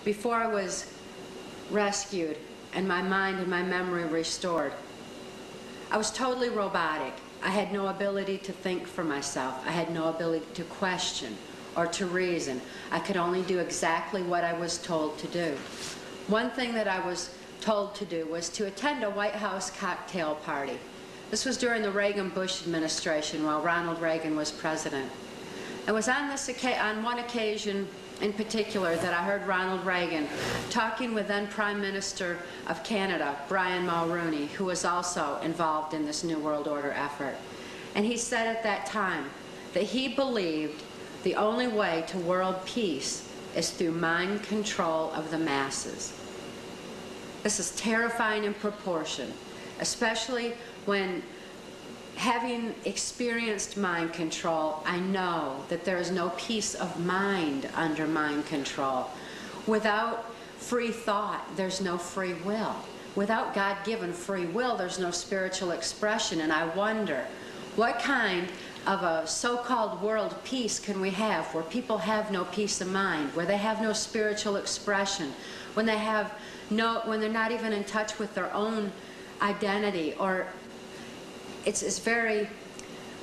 before I was rescued and my mind and my memory restored, I was totally robotic. I had no ability to think for myself. I had no ability to question or to reason. I could only do exactly what I was told to do. One thing that I was told to do was to attend a White House cocktail party. This was during the Reagan-Bush administration while Ronald Reagan was president. It was on one occasion in particular that I heard Ronald Reagan talking with then Prime Minister of Canada, Brian Mulroney, who was also involved in this New World Order effort. And he said at that time that he believed the only way to world peace is through mind control of the masses. This is terrifying in proportion, especially when, having experienced mind control, I know that there is no peace of mind under mind control. Without free thought, there's no free will. Without God-given free will, there's no spiritual expression. And I wonder, what kind of a so-called world peace can we have where people have no peace of mind, where they have no spiritual expression, when they have when they're not even in touch with their own identity? Or it's very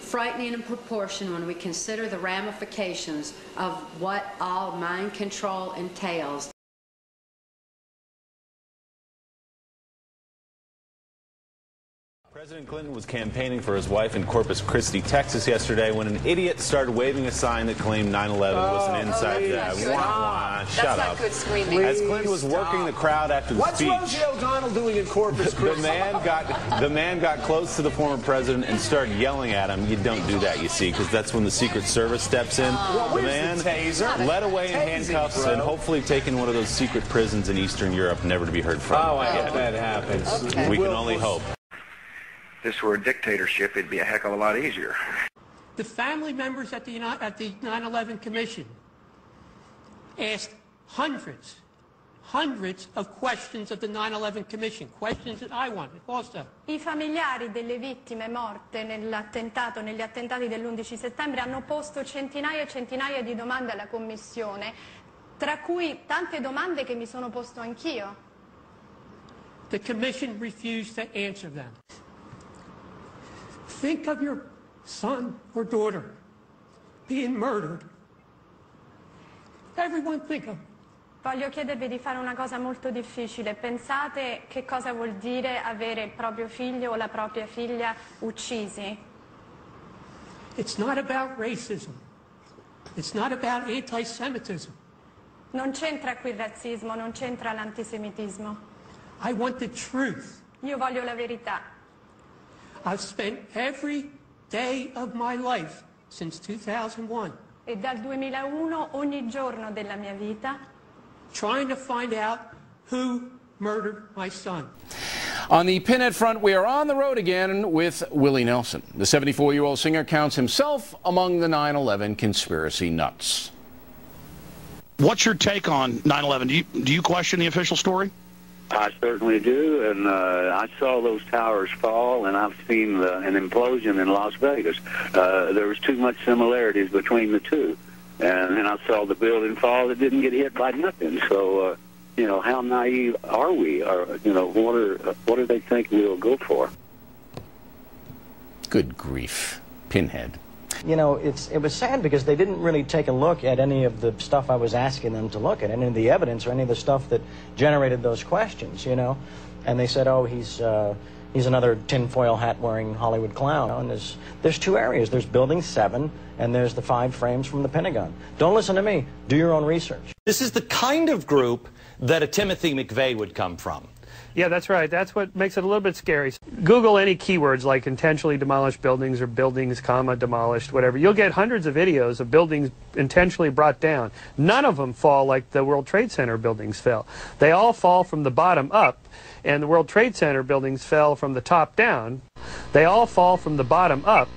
frightening in proportion when we consider the ramifications of what all mind control entails. President Clinton was campaigning for his wife in Corpus Christi, Texas yesterday when an idiot started waving a sign that claimed 9/11 was an inside job. Shut up. That's not good screaming. As Clinton was working the crowd after the speech, what's Rosie O'Donnell doing in Corpus Christi? the man got close to the former president and started yelling at him. You don't do that, you see, because that's when the Secret Service steps in. Well, the man led away in handcuffs and hopefully taken one of those secret prisons in Eastern Europe, never to be heard from. Oh, I hope that happens. Okay. We can only hope. If this were a dictatorship, it'd be a heck of a lot easier. The family members at the 9/11 Commission asked hundreds of questions of the 9/11 Commission, questions that I wanted also. I familiari delle vittime morte negli attentati dell'11 settembre hanno posto centinaia e centinaia di domande alla Commissione, tra cui tante domande che mi sono posto anch'io. The Commission refused to answer them. Think of your son or daughter being murdered. Everyone think of it. Voglio chiedervi di fare una cosa molto difficile. Pensate che cosa vuol dire avere il proprio figlio o la propria figlia uccisi. It's not about racism. It's not about anti-Semitism. Non c'entra qui il razzismo, non c'entra l'antisemitismo. I want the truth. Io voglio la verità. I've spent every day of my life since 2001 E dal 2001 ogni giorno della mia vita trying to find out who murdered my son. On the Pinhead front, we are on the road again with Willie Nelson. The 74-year-old singer counts himself among the 9/11 conspiracy nuts. What's your take on 9/11? Do you question the official story? I certainly do, and I saw those towers fall, and I've seen an implosion in Las Vegas. There was too much similarities between the two, and then I saw the building fall that didn't get hit by nothing. So, you know, how naive are we? Or, you know, what do they think we'll go for? Good grief, Pinhead. You know, it was sad because they didn't really take a look at any of the stuff I was asking them to look at, any of the evidence or any of the stuff that generated those questions, you know. And they said, oh, he's another tinfoil hat-wearing Hollywood clown. And there's two areas. There's Building 7, and there's the 5 frames from the Pentagon. Don't listen to me. Do your own research. This is the kind of group that a Timothy McVeigh would come from. Yeah, that's right. That's what makes it a little bit scary. Google any keywords like intentionally demolished buildings or buildings, demolished, whatever. You'll get hundreds of videos of buildings intentionally brought down. None of them fall like the World Trade Center buildings fell. They all fall from the bottom up, and the World Trade Center buildings fell from the top down. They all fall from the bottom up,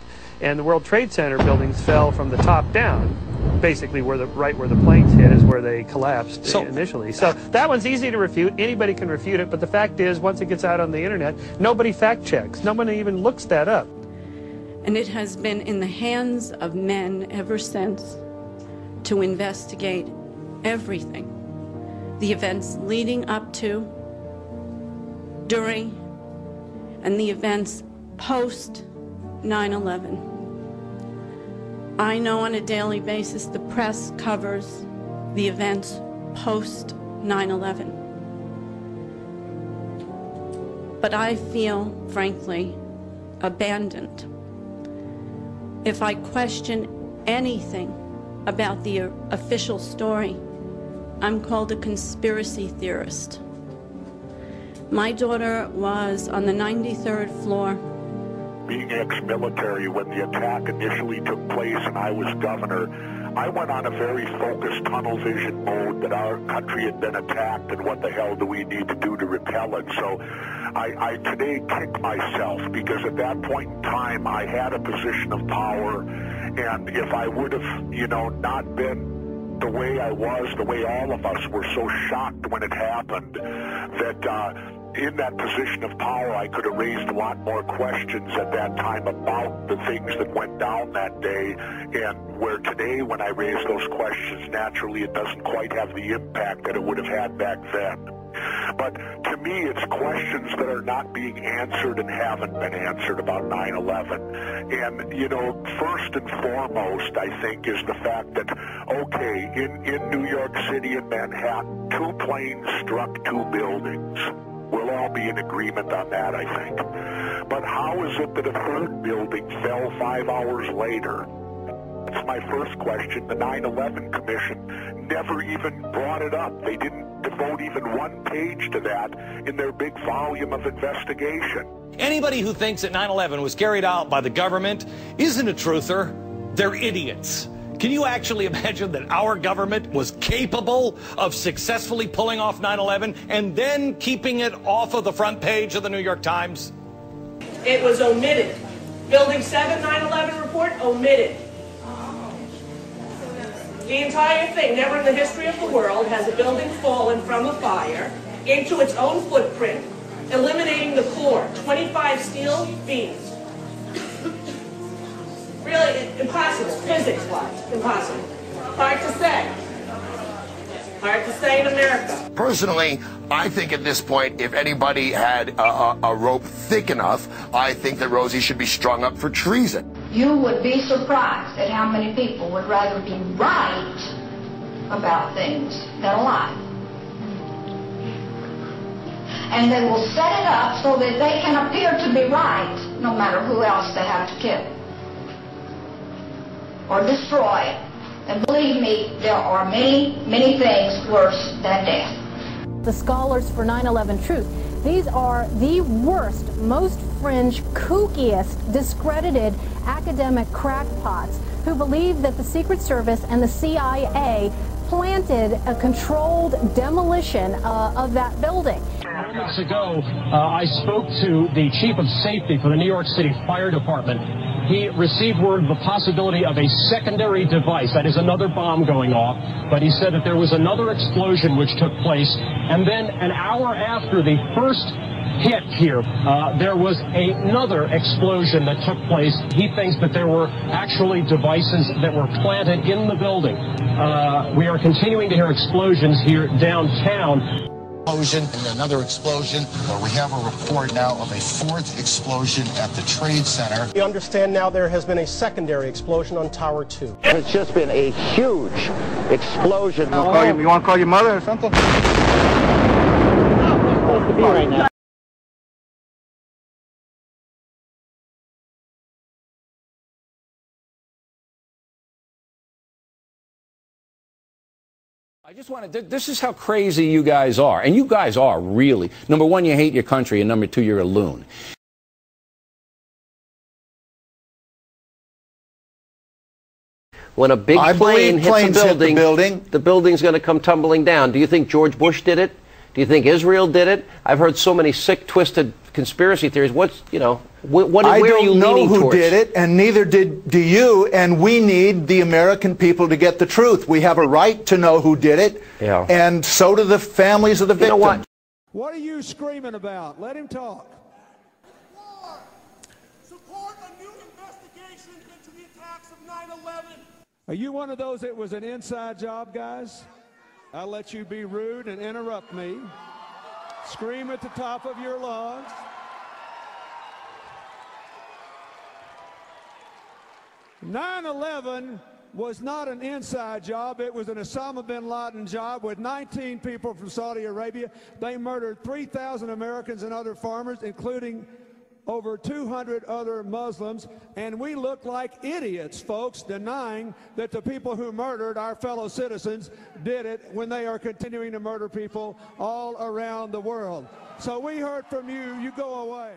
and the World Trade Center buildings fell from the top down. Basically, right where the planes hit is where they collapsed initially. So that one's easy to refute. Anybody can refute it. But the fact is, once it gets out on the internet, nobody fact checks. Nobody even looks that up. And it has been in the hands of men ever since to investigate everything. the events leading up to, during, and the events post 9/11. I know on a daily basis the press covers the events post 9/11. But I feel, frankly, abandoned. If I question anything about the official story, I'm called a conspiracy theorist. My daughter was on the 93rd floor. Being ex-military, when the attack initially took place and I was governor, I went on a very focused tunnel vision mode that our country had been attacked and what the hell do we need to do to repel it. So I today kick myself because at that point in time I had a position of power, and if I would have, not been the way I was, the way all of us were so shocked when it happened, that in that position of power, I could have raised a lot more questions at that time about the things that went down that day, and where today, when I raise those questions, naturally it doesn't quite have the impact that it would have had back then. But to me, it's questions that are not being answered and haven't been answered about 9/11. And, first and foremost, I think, is the fact that, okay, in New York City and Manhattan, 2 planes struck 2 buildings. We'll all be in agreement on that, I think. But how is it that a 3rd building fell 5 hours later? That's my first question. The 9/11 Commission never even brought it up. They didn't devote even 1 page to that in their big volume of investigation. Anybody who thinks that 9/11 was carried out by the government isn't a truther. They're idiots. Can you actually imagine that our government was capable of successfully pulling off 9/11 and then keeping it off of the front page of the New York Times? It was omitted. Building 7 9/11 report omitted. The entire thing, never in the history of the world has a building fallen from a fire into its own footprint, eliminating the core, 25 steel beams. Really impossible, physics-wise, impossible. Hard to say. Hard to say in America. Personally, I think at this point, if anybody had a rope thick enough, I think that Rosie should be strung up for treason. You would be surprised at how many people would rather be right about things than lie. And they will set it up so that they can appear to be right, no matter who else they have to kill or destroy. And believe me, there are many, many things worse than death. The scholars for 9/11 Truth, these are the worst, most fringe, kookiest, discredited academic crackpots who believe that the Secret Service and the CIA planted a controlled demolition of that building. Moments ago, I spoke to the chief of safety for the New York City Fire Department. He received word of the possibility of a secondary device, that is another bomb going off, but he said that there was another explosion which took place, and then an hour after the first hit here, there was another explosion that took place. He thinks that there were actually devices that were planted in the building. We are continuing to hear explosions here downtown. And another explosion. We have a report now of a 4th explosion at the Trade Center. We understand now there has been a secondary explosion on Tower 2. It's just been a huge explosion. You want to call your mother or something? It's supposed to be right now. I just want to, this is how crazy you guys are. And you guys are really, number one, you hate your country, and number two, you're a loon. When a big plane hits a building, the building's going to come tumbling down. Do you think George Bush did it? Do you think Israel did it? I've heard so many sick, twisted conspiracy theories. What's, where are you leaning towards? I don't know who did it, and neither do you, and we need the American people to get the truth. We have a right to know who did it, and so do the families of the victims. You know what are you screaming about? Let him talk. Support a new investigation into the attacks of 9/11. Are you one of those that was an inside job, guys? I'll let you be rude and interrupt me. Scream at the top of your lungs. "9/11 was not an inside job. It was an Osama bin Laden job with 19 people from Saudi Arabia. They murdered 3,000 Americans and other farmers, including over 200 other Muslims, and we look like idiots, folks, denying that the people who murdered our fellow citizens did it when they are continuing to murder people all around the world. So we heard from you. You go away."